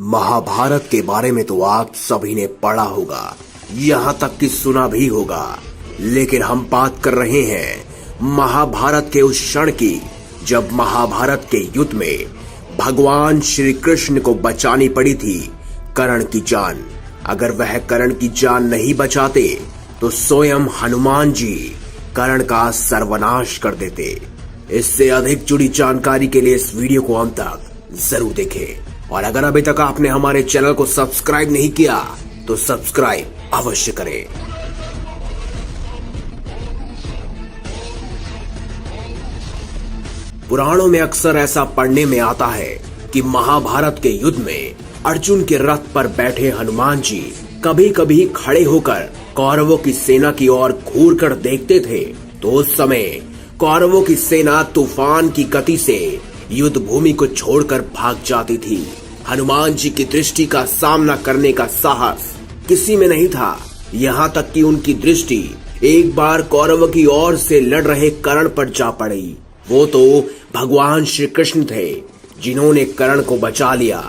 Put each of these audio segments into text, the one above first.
महाभारत के बारे में तो आप सभी ने पढ़ा होगा, यहाँ तक कि सुना भी होगा, लेकिन हम बात कर रहे हैं महाभारत के उस क्षण की जब महाभारत के युद्ध में भगवान श्री कृष्ण को बचानी पड़ी थी कर्ण की जान। अगर वह कर्ण की जान नहीं बचाते तो स्वयं हनुमान जी कर्ण का सर्वनाश कर देते। इससे अधिक जुड़ी जानकारी के लिए इस वीडियो को अंत तक जरूर देखें। और अगर अभी तक आपने हमारे चैनल को सब्सक्राइब नहीं किया तो सब्सक्राइब अवश्य करें। पुराणों में अक्सर ऐसा पढ़ने में आता है कि महाभारत के युद्ध में अर्जुन के रथ पर बैठे हनुमान जी कभी कभी खड़े होकर कौरवों की सेना की ओर घूर कर देखते थे, तो उस समय कौरवों की सेना तूफान की गति से युद्ध भूमि को छोड़कर भाग जाती थी। हनुमान जी की दृष्टि का सामना करने का साहस किसी में नहीं था, यहाँ तक कि उनकी दृष्टि एक बार कौरवों की ओर से लड़ रहे कर्ण पर जा पड़ी। वो तो भगवान श्री कृष्ण थे जिन्होंने कर्ण को बचा लिया,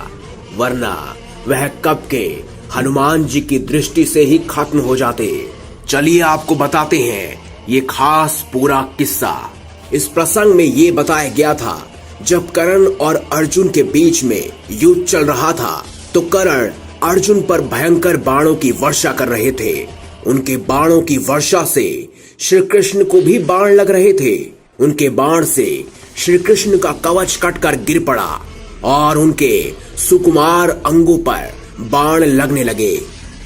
वरना वह कब के हनुमान जी की दृष्टि से ही खत्म हो जाते। चलिए आपको बताते हैं ये खास पूरा किस्सा। इस प्रसंग में ये बताया गया था जब कर्ण और अर्जुन के बीच में युद्ध चल रहा था तो कर्ण अर्जुन पर भयंकर बाणों की वर्षा कर रहे थे। उनके बाणों की वर्षा से श्री कृष्ण को भी बाण लग रहे थे। उनके बाण से श्री कृष्ण का कवच कटकर गिर पड़ा और उनके सुकुमार अंगों पर बाण लगने लगे।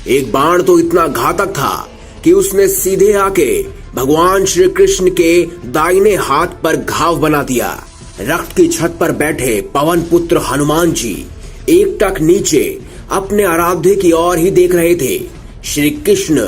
एक बाण तो इतना घातक था कि उसने सीधे आके भगवान श्री कृष्ण के दाहिने हाथ पर घाव बना दिया। रक्त की छत पर बैठे पवन पुत्र हनुमान जी एकटक नीचे अपने आराध्य की ओर ही देख रहे थे। श्री कृष्ण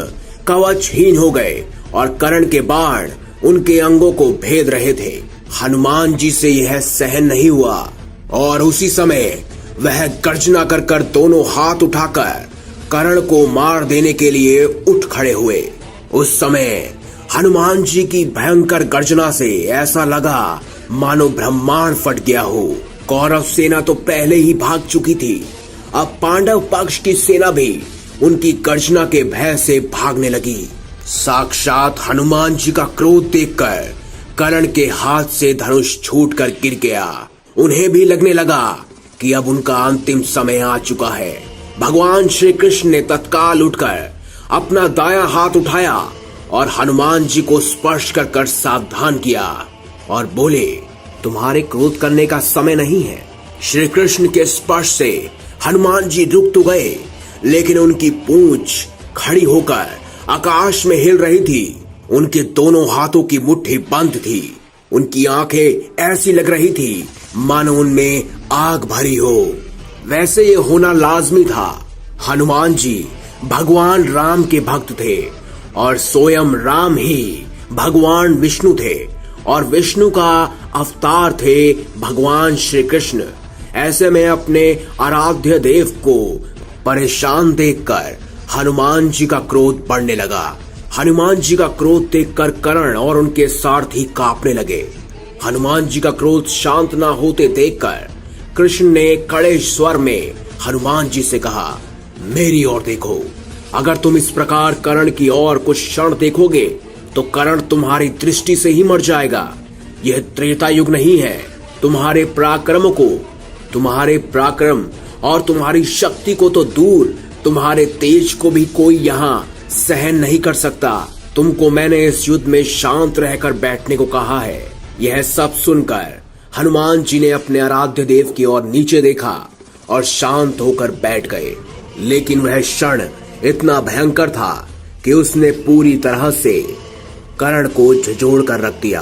कवचहीन हो गए और कर्ण के बाण उनके अंगों को भेद रहे थे। हनुमान जी से यह सहन नहीं हुआ और उसी समय वह गर्जना कर कर दोनों हाथ उठाकर कर्ण को मार देने के लिए उठ खड़े हुए। उस समय हनुमान जी की भयंकर गर्जना से ऐसा लगा मानो ब्रह्मांड फट गया हो। कौरव सेना तो पहले ही भाग चुकी थी, अब पांडव पक्ष की सेना भी उनकी गर्जना के भय से भागने लगी। साक्षात हनुमान जी का क्रोध देखकर कर्ण के हाथ से धनुष छूटकर गिर गया। उन्हें भी लगने लगा कि अब उनका अंतिम समय आ चुका है। भगवान श्री कृष्ण ने तत्काल उठकर अपना दायां हाथ उठाया और हनुमान जी को स्पर्श कर कर सावधान किया और बोले, तुम्हारे क्रोध करने का समय नहीं है। श्री कृष्ण के स्पर्श से हनुमान जी रुक तो गए, लेकिन उनकी पूंछ खड़ी होकर आकाश में हिल रही थी। उनके दोनों हाथों की मुट्ठी बंद थी। उनकी आंखें ऐसी लग रही थी मानो उनमें आग भरी हो। वैसे ये होना लाजमी था। हनुमान जी भगवान राम के भक्त थे और स्वयं राम ही भगवान विष्णु थे और विष्णु का अवतार थे भगवान श्री कृष्ण। ऐसे में अपने आराध्य देव को परेशान देखकर हनुमान जी का क्रोध बढ़ने लगा। हनुमान जी का क्रोध देखकर कर्ण और उनके सारथी कांपने लगे। हनुमान जी का क्रोध शांत न होते देखकर कृष्ण ने कड़े स्वर में हनुमान जी से कहा, मेरी ओर देखो। अगर तुम इस प्रकार कर्ण की ओर कुछ क्षण देखोगे तो कर्ण तुम्हारी दृष्टि से ही मर जाएगा। यह त्रेता युग नहीं है। तुम्हारे पराक्रम और तुम्हारी शक्ति को तो दूर, तुम्हारे तेज को भी कोई यहाँ सहन नहीं कर सकता। तुमको मैंने इस युद्ध में शांत रहकर बैठने को कहा है। यह सब सुनकर हनुमान जी ने अपने आराध्य देव की ओर नीचे देखा और शांत होकर बैठ गए। लेकिन वह क्षण इतना भयंकर था कि उसने पूरी तरह से कर्ण को झंझोड़ कर रख दिया,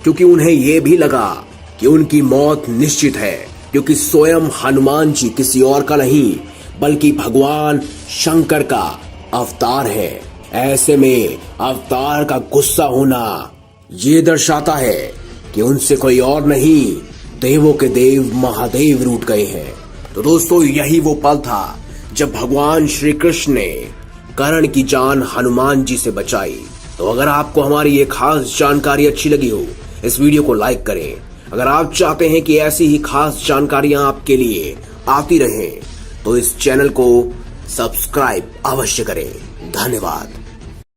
क्योंकि उन्हें यह भी लगा कि उनकी मौत निश्चित है, क्योंकि स्वयं हनुमान जी किसी और का नहीं बल्कि भगवान शंकर का अवतार है। ऐसे में अवतार का गुस्सा होना ये दर्शाता है कि उनसे कोई और नहीं, देवों के देव महादेव रूठ गए हैं। तो दोस्तों, यही वो पल था जब भगवान श्री कृष्ण ने कर्ण की जान हनुमान जी से बचाई। तो अगर आपको हमारी ये खास जानकारी अच्छी लगी हो, इस वीडियो को लाइक करें। अगर आप चाहते हैं कि ऐसी ही खास जानकारियां आपके लिए आती रहें तो इस चैनल को सब्सक्राइब अवश्य करें। धन्यवाद।